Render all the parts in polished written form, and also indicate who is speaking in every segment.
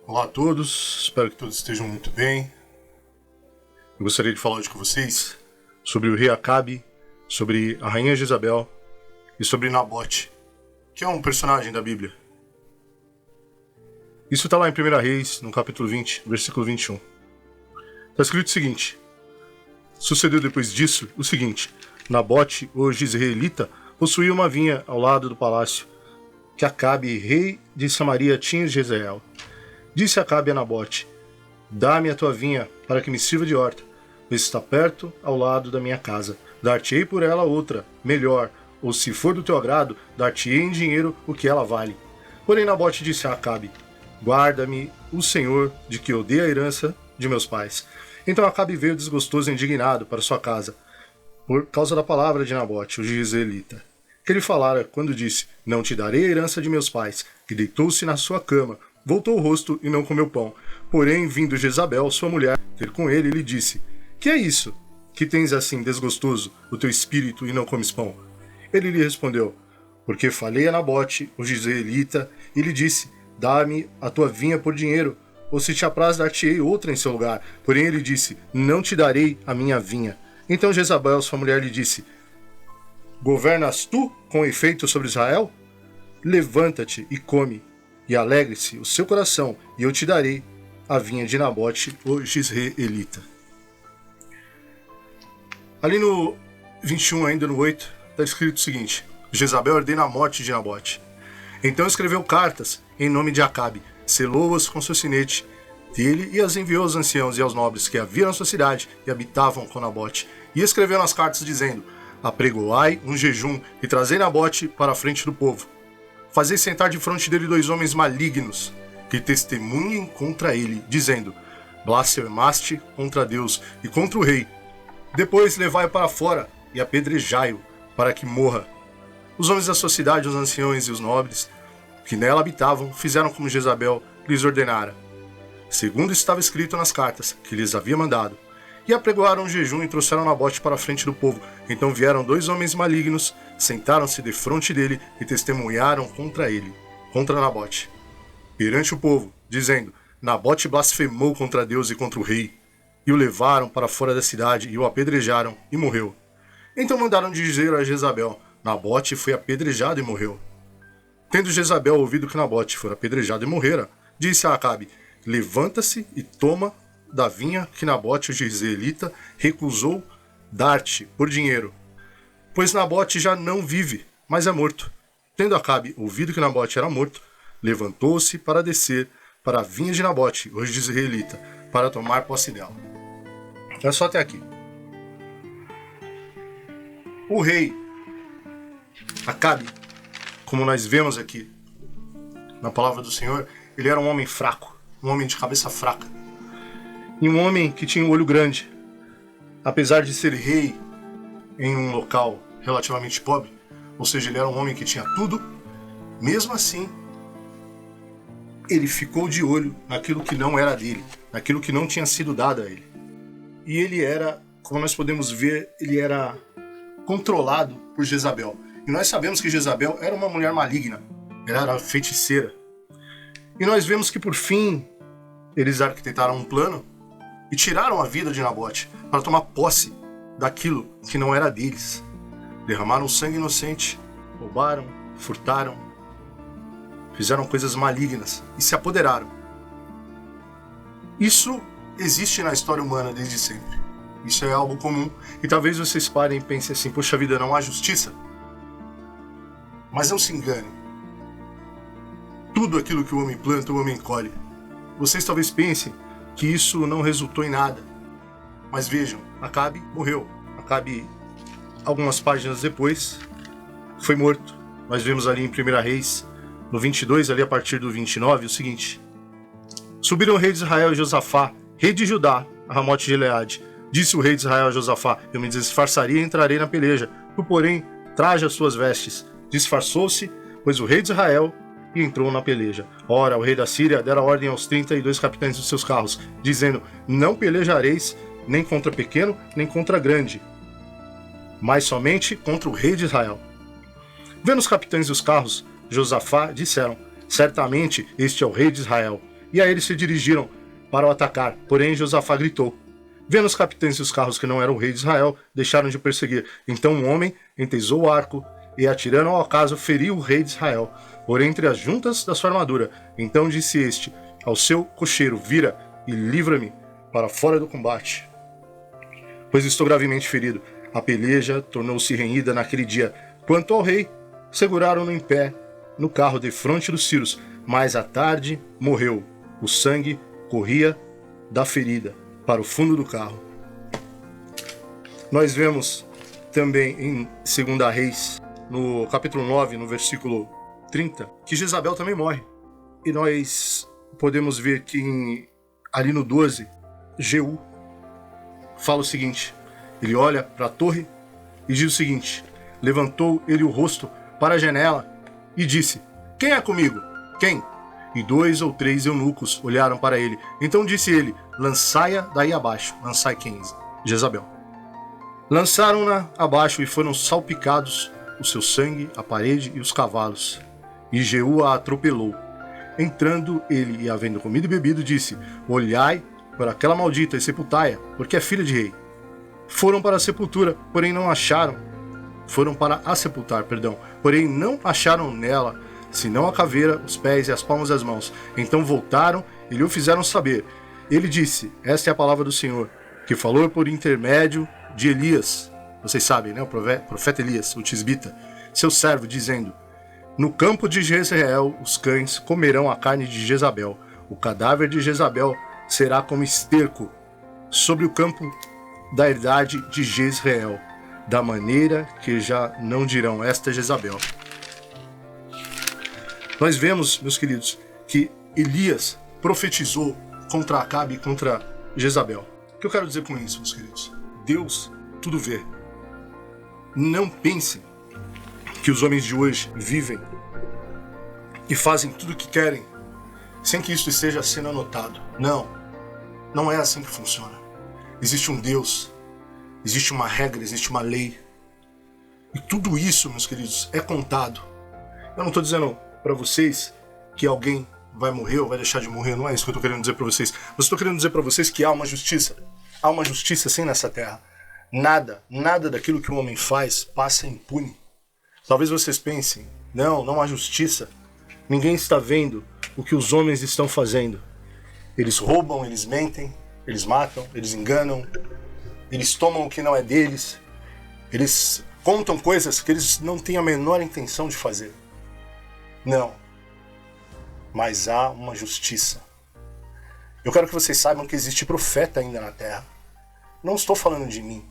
Speaker 1: Olá a todos, espero que todos estejam muito bem. Eu gostaria de falar hoje com vocês sobre o rei Acabe, sobre a rainha Jezabel e sobre Nabote, que é um personagem da Bíblia. Isso está lá em 1 Reis, no capítulo 20, versículo 21. Está escrito o seguinte: sucedeu depois disso o seguinte: Nabote, o jezreelita, possuía uma vinha ao lado do palácio que Acabe, rei de Samaria, tinha em Jezreel. Disse Acabe a Nabote: dá-me a tua vinha, para que me sirva de horta, pois está perto ao lado da minha casa. Dar-te-ei por ela outra, melhor, ou se for do teu agrado, dar-te-ei em dinheiro o que ela vale. Porém Nabote disse a Acabe: guarda-me o Senhor, de que eu dei a herança de meus pais. Então Acabe veio desgostoso e indignado para sua casa, por causa da palavra de Nabote, o jezreelita, que ele falara quando disse: não te darei a herança de meus pais, que deitou-se na sua cama, voltou o rosto e não comeu pão. Porém, vindo Jezabel, sua mulher, ter com ele, lhe disse: que é isso? Que tens assim desgostoso o teu espírito e não comes pão? Ele lhe respondeu: porque falei a Nabote, o jezreelita, e lhe disse: dá-me a tua vinha por dinheiro, ou se te apraz dar-te-ei outra em seu lugar. Porém ele disse: não te darei a minha vinha. Então Jezabel, sua mulher, lhe disse: governas tu com efeito sobre Israel? Levanta-te e come, e alegre-se o seu coração, e eu te darei a vinha de Nabote, o jezreelita. Ali no 21, ainda no 8, está escrito o seguinte: Jezabel ordena a morte de Nabote. Então escreveu cartas em nome de Acabe, selou-as com seu sinete dele e as enviou aos anciãos e aos nobres que havia na sua cidade e habitavam com Nabote. E escreveu nas cartas dizendo: apregoai um jejum e trazei Nabote para a frente do povo. Fazei sentar de fronte dele 2 homens malignos, que testemunhem contra ele, dizendo: blasfemaste contra Deus e contra o rei. Depois levai-o para fora e apedrejai-o, para que morra. Os homens da sua cidade, os anciões e os nobres, que nela habitavam, fizeram como Jezabel lhes ordenara, segundo estava escrito nas cartas que lhes havia mandado. E apregoaram um jejum e trouxeram Nabote para a frente do povo. Então vieram 2 homens malignos, sentaram-se defronte dele e testemunharam contra ele, contra Nabote, perante o povo, dizendo: Nabote blasfemou contra Deus e contra o rei. E o levaram para fora da cidade e o apedrejaram e morreu. Então mandaram dizer a Jezabel: Nabote foi apedrejado e morreu. Tendo Jezabel ouvido que Nabote fora apedrejado e morrera, disse a Acabe: levanta-se e toma da vinha que Nabote, o jezreelita, recusou dar-te por dinheiro, pois Nabote já não vive, mas é morto. Tendo Acabe ouvido que Nabote era morto, levantou-se para descer para a vinha de Nabote, o jezreelita, para tomar posse dela. É só até aqui. O rei Acabe, como nós vemos aqui na palavra do Senhor, ele era um homem fraco, um homem de cabeça fraca, e um homem que tinha um olho grande. Apesar de ser rei em um local relativamente pobre, ou seja, ele era um homem que tinha tudo, mesmo assim, ele ficou de olho naquilo que não era dele, naquilo que não tinha sido dado a ele. E ele era, como nós podemos ver, ele era controlado por Jezabel. E nós sabemos que Jezabel era uma mulher maligna, ela era feiticeira. E nós vemos que por fim, eles arquitetaram um plano e tiraram a vida de Nabote para tomar posse daquilo que não era deles. Derramaram sangue inocente, roubaram, furtaram, fizeram coisas malignas e se apoderaram. Isso existe na história humana desde sempre. Isso é algo comum. E talvez vocês parem e pensem assim: poxa vida, não há justiça? Mas não se engane. Tudo aquilo que o homem planta, o homem colhe. Vocês talvez pensem que isso não resultou em nada. Mas vejam, Acabe morreu. Acabe, algumas páginas depois, foi morto. Nós vemos ali em 1 Reis, no 22, ali a partir do 29, o seguinte: subiram o rei de Israel e Josafá, rei de Judá, a Ramote de Gileade. Disse o rei de Israel a Josafá: eu me disfarçaria e entrarei na peleja. Tu, porém, traja as suas vestes. Disfarçou-se, pois o rei de Israel, e entrou na peleja. Ora, o rei da Síria dera ordem aos 32 capitães dos seus carros, dizendo: não pelejareis nem contra pequeno, nem contra grande, mas somente contra o rei de Israel. Vendo os capitães dos carros, Josafá disseram: certamente este é o rei de Israel. e a ele se dirigiram para o atacar. Porém, Josafá gritou. Vendo os capitães dos carros que não eram o rei de Israel, deixaram de perseguir. Então um homem entesou o arco e, atirando ao acaso, feriu o rei de Israel, por entre as juntas da sua armadura. Então disse este ao seu cocheiro: vira e livra-me para fora do combate, pois estou gravemente ferido. A peleja tornou-se renhida naquele dia. Quanto ao rei, seguraram-no em pé no carro defronte dos sírios, mas à tarde morreu. O sangue corria da ferida para o fundo do carro. Nós vemos também em 2 Reis, no capítulo 9, no versículo 30, que Jezabel também morre. E nós podemos ver que ali no 12, Jeú fala o seguinte: ele olha para a torre e diz o seguinte: levantou ele o rosto para a janela e disse: quem é comigo? Quem? E 2 ou 3 eunucos olharam para ele. Então disse ele: lançai-a daí abaixo. Lançai quem? Jezabel. Lançaram-na abaixo e foram salpicados o seu sangue, a parede e os cavalos. E Jeú a atropelou. Entrando ele e havendo comido e bebido, disse: olhai para aquela maldita e sepultai-a, porque é filha de rei. Foram para a sepultura, porém não acharam. Foram para a sepultar, porém não acharam nela senão a caveira, os pés e as palmas das mãos. Então voltaram e lhe o fizeram saber. Ele disse: esta é a palavra do Senhor, que falou por intermédio de Elias. Vocês sabem, né? O profeta Elias, o tisbita, seu servo, dizendo: no campo de Jezreel os cães comerão a carne de Jezabel. O cadáver de Jezabel será como esterco sobre o campo da herdade de Jezreel, da maneira que já não dirão: esta é Jezabel. Nós vemos, meus queridos, que Elias profetizou contra Acabe e contra Jezabel. O que eu quero dizer com isso, meus queridos? Deus tudo vê. Não pensem que os homens de hoje vivem e fazem tudo o que querem sem que isso esteja sendo anotado. Não, não é assim que funciona. Existe um Deus, existe uma regra, existe uma lei. E tudo isso, meus queridos, é contado. Eu não estou dizendo para vocês que alguém vai morrer ou vai deixar de morrer, não é isso que eu estou querendo dizer para vocês. Mas estou querendo dizer para vocês que há uma justiça. Há uma justiça sim nessa terra. Nada daquilo que o homem faz passa impune. Talvez vocês pensem: não há justiça. Ninguém está vendo o que os homens estão fazendo. Eles roubam, eles mentem, eles matam, eles enganam, eles tomam o que não é deles, eles contam coisas que eles não têm a menor intenção de fazer. Não. Mas há uma justiça. Eu quero que vocês saibam que existe profeta ainda na terra. Não estou falando de mim,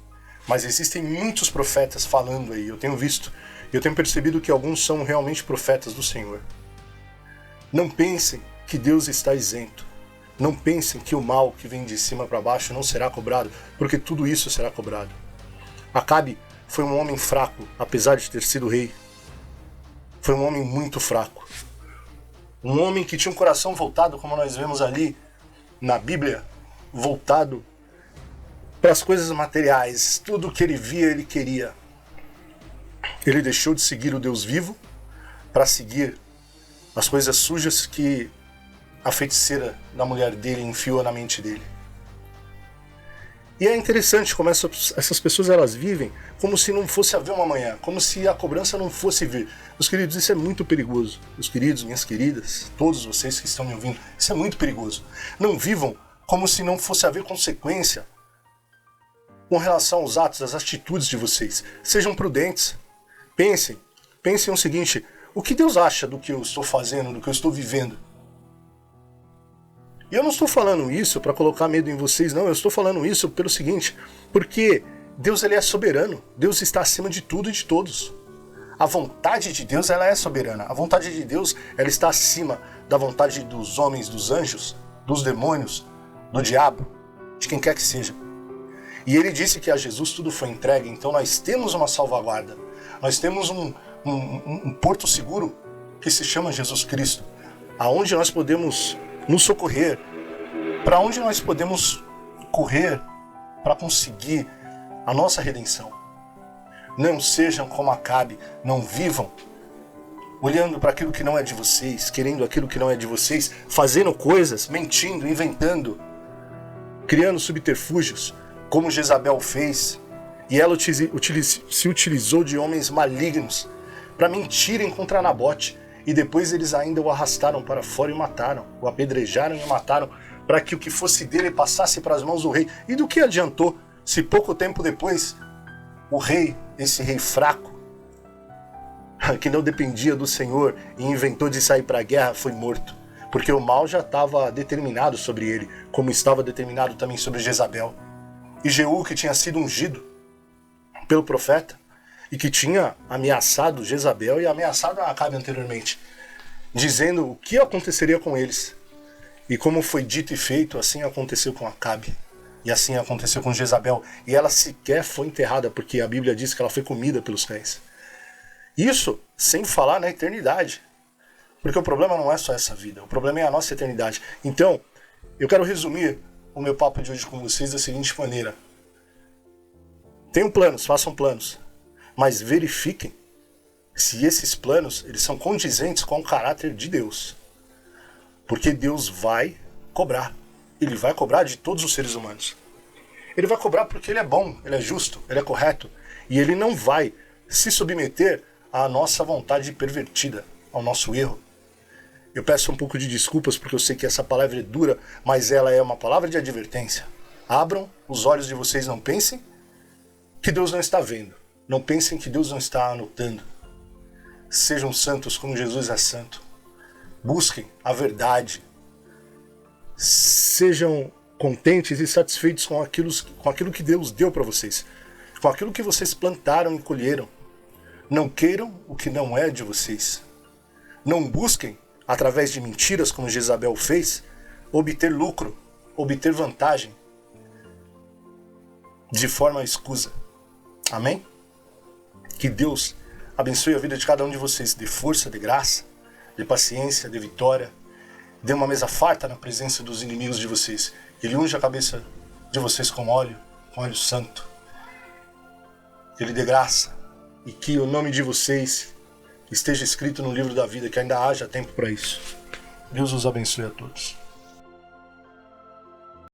Speaker 1: mas existem muitos profetas falando aí. Eu tenho visto, eu tenho percebido que alguns são realmente profetas do Senhor. Não pensem que Deus está isento. Não pensem que o mal que vem de cima para baixo não será cobrado, porque tudo isso será cobrado. Acabe foi um homem fraco, apesar de ter sido rei. Foi um homem muito fraco. Um homem que tinha um coração voltado, como nós vemos ali na Bíblia, voltado para as coisas materiais. Tudo o que ele via, ele queria. Ele deixou de seguir o Deus vivo para seguir as coisas sujas que a feiticeira da mulher dele enfiou na mente dele. E é interessante como essas pessoas elas vivem como se não fosse haver uma amanhã, como se a cobrança não fosse vir. Meus queridos, isso é muito perigoso. Meus queridos, minhas queridas, todos vocês que estão me ouvindo, isso é muito perigoso. Não vivam como se não fosse haver consequência com relação aos atos, às atitudes de vocês. Sejam prudentes. Pensem o seguinte: o que Deus acha do que eu estou fazendo, do que eu estou vivendo? E eu não estou falando isso para colocar medo em vocês, não. Eu estou falando isso pelo seguinte: porque Deus ele é soberano. Deus está acima de tudo e de todos. A vontade de Deus ela é soberana. A vontade de Deus ela está acima da vontade dos homens, dos anjos, dos demônios, do diabo, de quem quer que seja. E ele disse que a Jesus tudo foi entregue. Então nós temos uma salvaguarda. Nós temos um porto seguro que se chama Jesus Cristo, aonde nós podemos nos socorrer, para onde nós podemos correr para conseguir a nossa redenção. Não sejam como Acabe, não vivam olhando para aquilo que não é de vocês, querendo aquilo que não é de vocês, fazendo coisas, mentindo, inventando, criando subterfúgios, como Jezabel fez. E ela se utilizou de homens malignos para mentirem contra Nabote. E depois eles ainda o arrastaram para fora e mataram, o apedrejaram e mataram, para que o que fosse dele passasse para as mãos do rei. E do que adiantou se pouco tempo depois o rei, esse rei fraco, que não dependia do Senhor e inventou de sair para a guerra, foi morto? Porque o mal já estava determinado sobre ele, como estava determinado também sobre Jezabel. E Jeú, que tinha sido ungido pelo profeta, e que tinha ameaçado Jezabel e ameaçado Acabe anteriormente, dizendo o que aconteceria com eles. E como foi dito e feito, assim aconteceu com Acabe. E assim aconteceu com Jezabel. E ela sequer foi enterrada, porque a Bíblia diz que ela foi comida pelos cães. Isso sem falar na eternidade. Porque o problema não é só essa vida, o problema é a nossa eternidade. Então, eu quero resumir o meu papo de hoje com vocês da seguinte maneira. Tenham planos, façam planos. Mas verifiquem se esses planos eles são condizentes com o caráter de Deus. Porque Deus vai cobrar. Ele vai cobrar de todos os seres humanos. Ele vai cobrar porque ele é bom, ele é justo, ele é correto. E ele não vai se submeter à nossa vontade pervertida, ao nosso erro. Eu peço um pouco de desculpas porque eu sei que essa palavra é dura, mas ela é uma palavra de advertência. Abram os olhos de vocês, não pensem que Deus não está vendo. Não pensem que Deus não está anotando. Sejam santos como Jesus é santo. Busquem a verdade. Sejam contentes e satisfeitos com aquilo que Deus deu para vocês. Com aquilo que vocês plantaram e colheram. Não queiram o que não é de vocês. Não busquem, através de mentiras como Jezabel fez, obter lucro, obter vantagem de forma escusa. Amém? Que Deus abençoe a vida de cada um de vocês, de força, de graça, de paciência, de vitória. Dê uma mesa farta na presença dos inimigos de vocês. Ele unge a cabeça de vocês com óleo santo. Ele dê graça. E que o nome de vocês esteja escrito no livro da vida, que ainda haja tempo para isso. Deus os abençoe a todos.